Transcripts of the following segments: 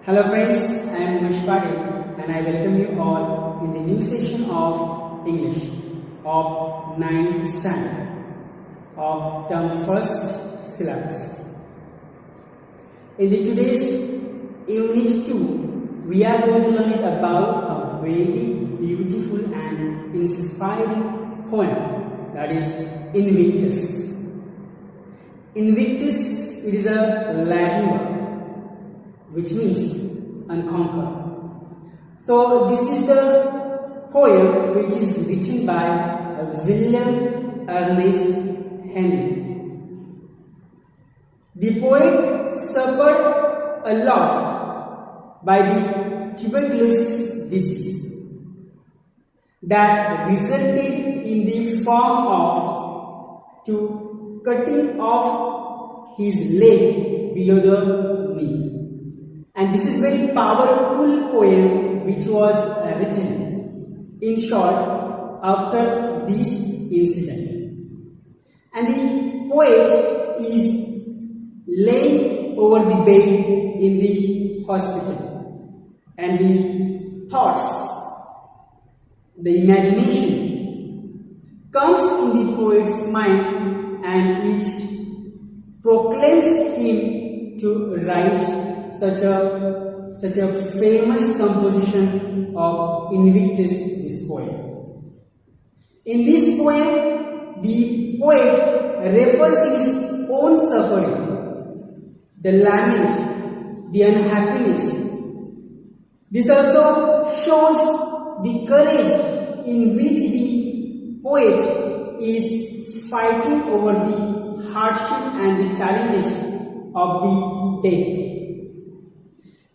Hello friends, I am Umesh Patil and I welcome you all in the new session of English of 9th standard of term first syllabus. In the today's unit 2, we are going to learn about a very beautiful and inspiring poem, that is Invictus. Invictus, it is a Latin word which means unconquered. So this is the poem which is written by William Ernest Henry. The poet suffered a lot by the tuberculosis disease that resulted in the form of cutting off his leg below the knee. And this is very powerful poem which was written in short after this incident. And the poet is laying over the bed in the hospital, and the thoughts, the imagination comes in the poet's mind, and it proclaims him to write such a famous composition of Invictus, this poem. In this poem, the poet refers his own suffering, the lament, the unhappiness. This also shows the courage in which the poet is fighting over the hardship and the challenges of the death.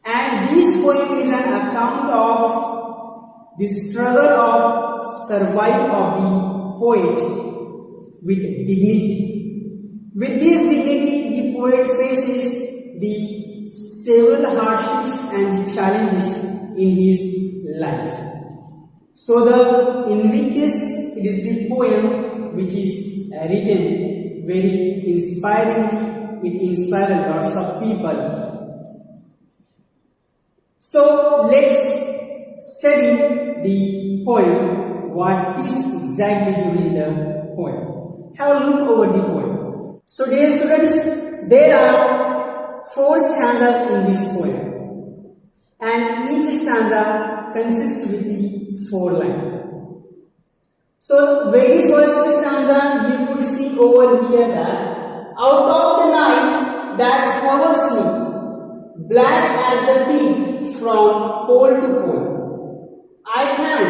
And this poem is an account of the struggle of survival of the poet with dignity. With this dignity, the poet faces the several hardships and the challenges in his life. So the Invictus, it is the poem which is written very inspiringly. It inspires lots of people. So let's study the poem, what is exactly given in the poem. Have a look over the poem. So dear students, there are 4 stanzas in this poem, and each stanza consists with the 4 lines. So very first stanza, you could see over here that out of the night that covers me, black as the peak from pole to pole, I thank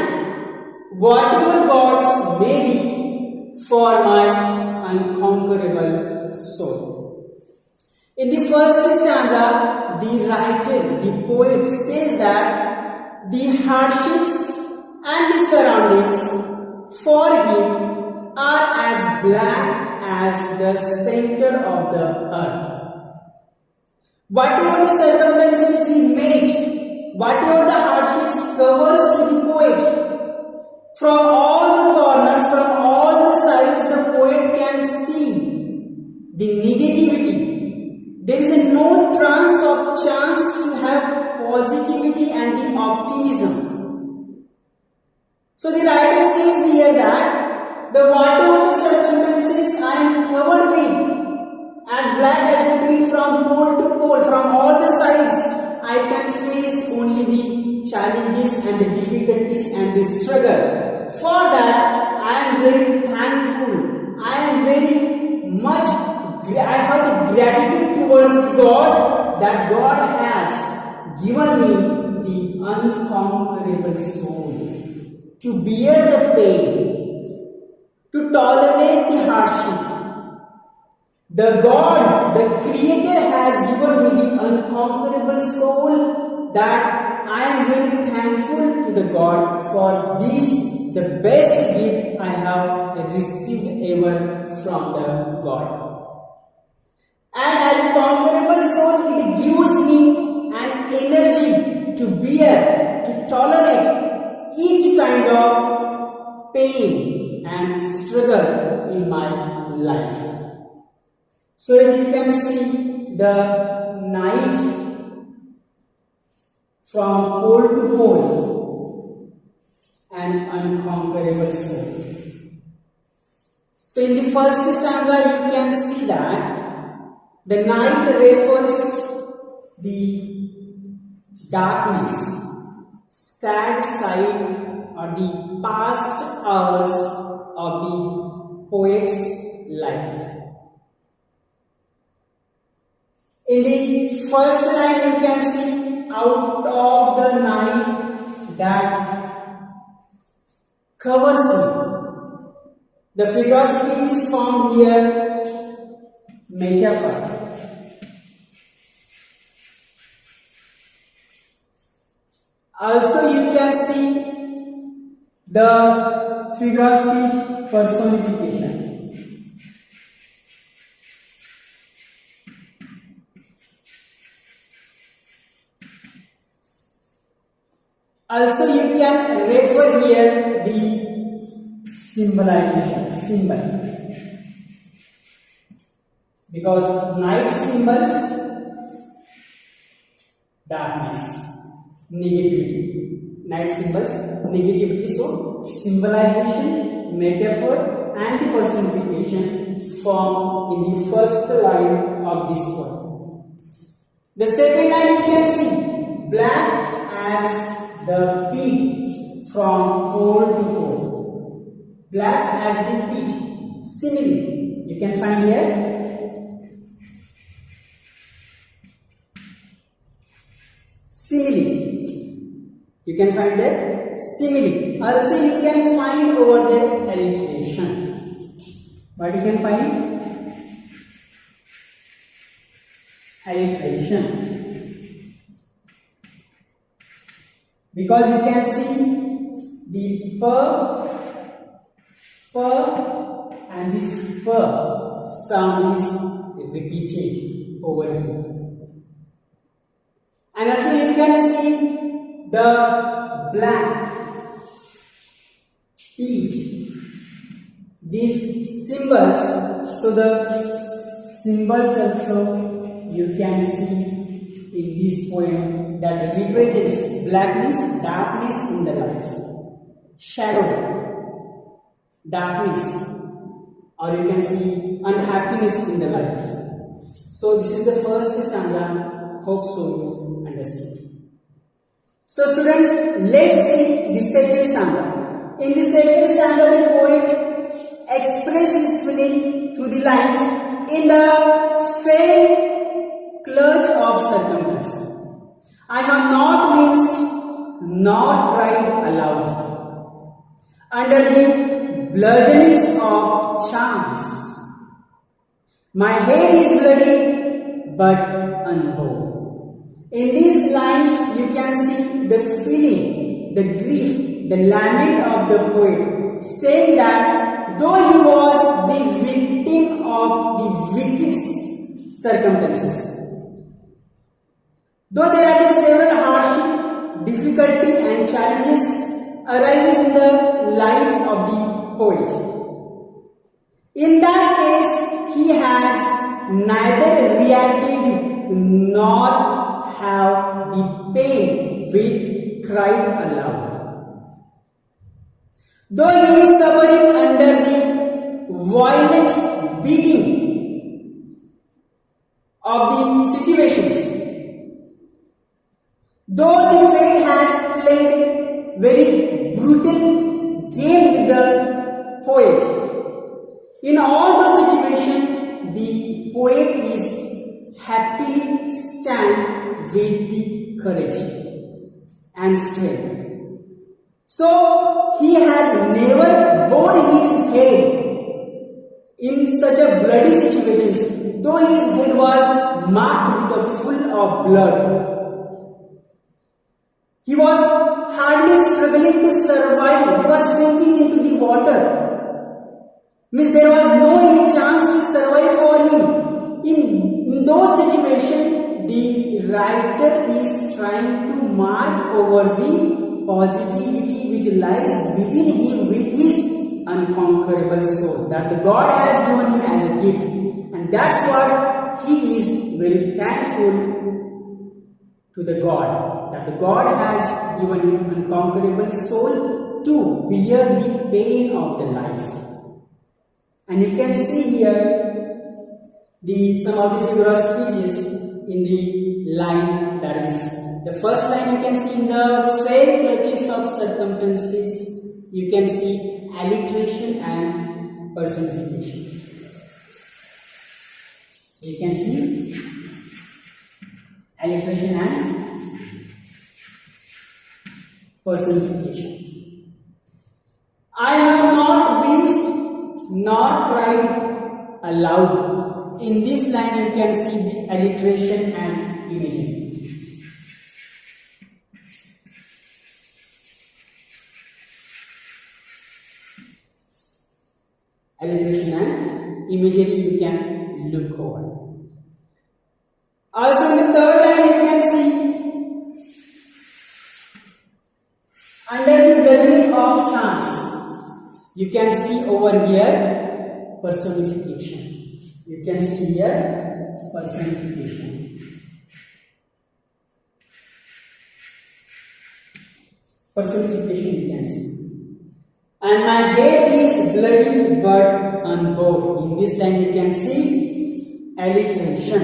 whatever gods may be for my unconquerable soul. In the first stanza, the writer, the poet says that the hardships and the surroundings for him are as black as the center of the earth. Whatever the circumstances he made, whatever the hardships covers to the poet, from all the corners, from all the sides, the poet can see the negativity. There is no trance of chance to have positivity and the optimism. So the writer says here that the whatever the circumstances I am covered with, as black as the wind from pole to pole, from all the sides, I can face only the challenges and the difficulties and the struggle. For that, I am very thankful. I am very much, I have the gratitude towards the God, that God has given me the unconquerable soul to bear the pain, to tolerate the hardship. The God, the Creator, has given me the unconquerable soul, that I am very thankful to the God for this, the best gift I have received ever from the God. And as a conquerable soul, it gives me an energy to bear, to tolerate each kind of pain and struggle in my life. So you can see the night from pole to pole, an unconquerable soul. So in the first stanza you can see that the night refers the darkness, sad side or the past hours of the poet's life. In the first line you can see out of the night that covers him. The figure of speech is found here, metaphor. Also you can see the figure of speech personification. Also you can refer here the symbolization, symbol. Because night symbols darkness, negativity. Night symbols negativity. So symbolization, metaphor and the personification form in the first line of this poem. The second line you can see black as the peat from pole to pole. Black as the peat. Simile. You can find here. Simile. You can find there. Simile. Also you can find over there alliteration. What you can find? Alliteration. Because you can see the per and this per sound is repeated over here. And also you can see the black peat. These symbols, so the symbols also you can see in this poem that represents blackness, darkness in the life, shadow, darkness, or you can see unhappiness in the life. So this is the first stanza. Hope so you understood. So students, let's see the second stanza. In the second stanza, the poet expresses his feeling through the lines in the faint clutch of circumstance. I have not winced, nor cried aloud, under the bludgeonings of chance. My head is bloody, but unbowed. In these lines, you can see the feeling, the grief, the lament of the poet, saying that though he was the victim of the wicked circumstances, though there are several hardship, difficulty and challenges arises in the life of the poet, in that case he has neither reacted nor have the pain with cried aloud. Though he is suffering under the violent beating of the situations, though the fate has played very brutal game with the poet, in all those situations the poet is happily stand with the courage and strength. So he has never bowed his head in such a bloody situations, though his head was marked with a full of blood. He was hardly struggling to survive. He was sinking into the water. Means there was no any chance to survive for him. In those situations, the writer is trying to mark over the positivity which lies within him with his unconquerable soul, that the God has given him as a gift, and that's what he is very thankful to the God, that the God has given him unconquerable soul to bear the pain of the life. And you can see here some of the figure of speeches in the line, that is the first line. You can see in the fair clutches of circumstances, you can see alliteration and personification. You can see alliteration and personification. I have not winced nor cried aloud. In this line you can see the alliteration and imagery. Alliteration and imagery you can look over. Also in the third line you can see under the beginning of chance, you can see over here personification. You can see here personification. Personification you can see. And my head is bloody but unbowed. In this line you can see alliteration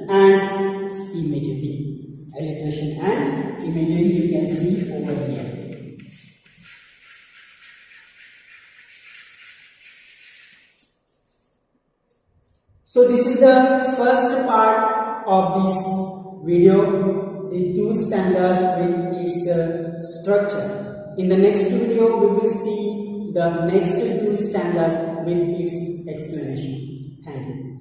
and imagery. Alliteration and imagery you can see over here. So this is the first part of this video, the two stanzas with its structure. In the next video we will see the next two stanzas with its explanation. Thank you.